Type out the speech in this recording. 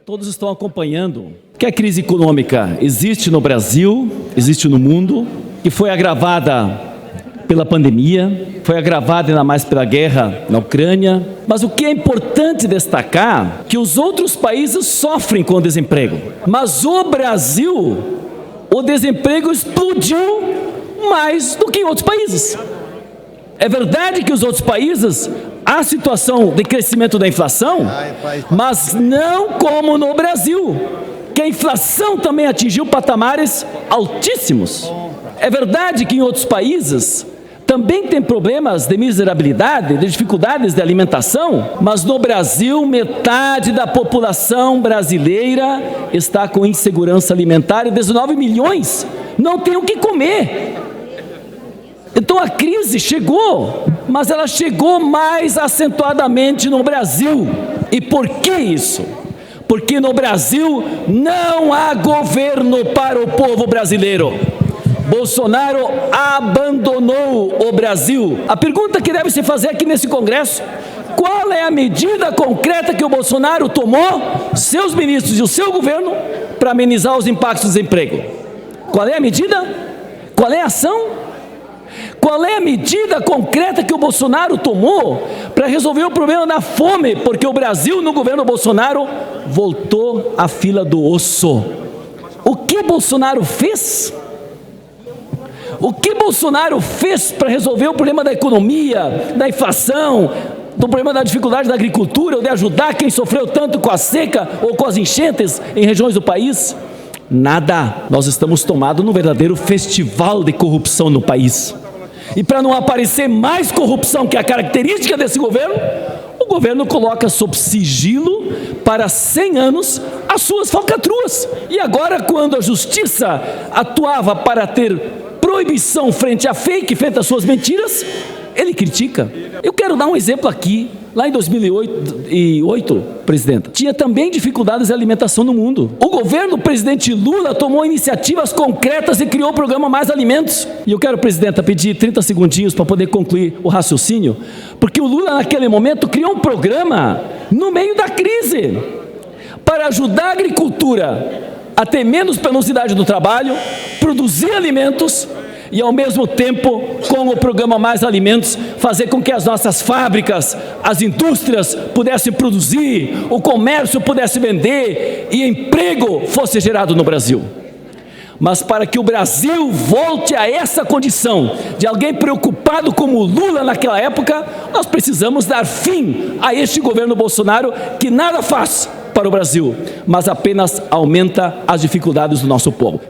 Todos estão acompanhando que a crise econômica existe no Brasil, existe no mundo, que foi agravada pela pandemia, foi agravada ainda mais pela guerra na Ucrânia. Mas o que é importante destacar é que os outros países sofrem com o desemprego. Mas o Brasil, o desemprego explodiu mais do que em outros países. É verdade que os outros países há situação de crescimento da inflação, mas não como no Brasil, que a inflação também atingiu patamares altíssimos. É verdade que em outros países também tem problemas de miserabilidade, de dificuldades de alimentação, mas no Brasil metade da população brasileira está com insegurança alimentar e 19 milhões não tem o que comer. Então a crise chegou, mas ela chegou mais acentuadamente no Brasil. E por que isso? Porque no Brasil não há governo para o povo brasileiro. Bolsonaro abandonou o Brasil. A pergunta que deve se fazer aqui nesse Congresso: qual é a medida concreta que o Bolsonaro tomou, seus ministros e o seu governo, para amenizar os impactos do desemprego? Qual é a medida? Qual é a ação? Qual é a medida concreta que o Bolsonaro tomou para resolver o problema da fome? Porque o Brasil, no governo Bolsonaro, voltou à fila do osso. O que Bolsonaro fez? O que Bolsonaro fez para resolver o problema da economia, da inflação, do problema da dificuldade da agricultura, ou de ajudar quem sofreu tanto com a seca ou com as enchentes em regiões do país? Nada. Nós estamos tomados num verdadeiro festival de corrupção no país. E para não aparecer mais corrupção, que é a característica desse governo, o governo coloca sob sigilo para 100 anos as suas falcatruas. E agora, quando a justiça atuava para ter proibição frente à fake, frente às suas mentiras, ele critica. Eu quero dar um exemplo aqui. Lá em 2008, presidenta, tinha também dificuldades de alimentação no mundo. O governo do presidente Lula tomou iniciativas concretas e criou o programa Mais Alimentos. E eu quero, presidenta, pedir 30 segundinhos para poder concluir o raciocínio, porque o Lula, naquele momento, criou um programa no meio da crise para ajudar a agricultura a ter menos penosidade do trabalho, produzir alimentos e, ao mesmo tempo, com o programa Mais Alimentos, fazer com que as nossas fábricas, as indústrias pudessem produzir, o comércio pudesse vender e emprego fosse gerado no Brasil. Mas para que o Brasil volte a essa condição de alguém preocupado como o Lula naquela época, nós precisamos dar fim a este governo Bolsonaro, que nada faz para o Brasil, mas apenas aumenta as dificuldades do nosso povo.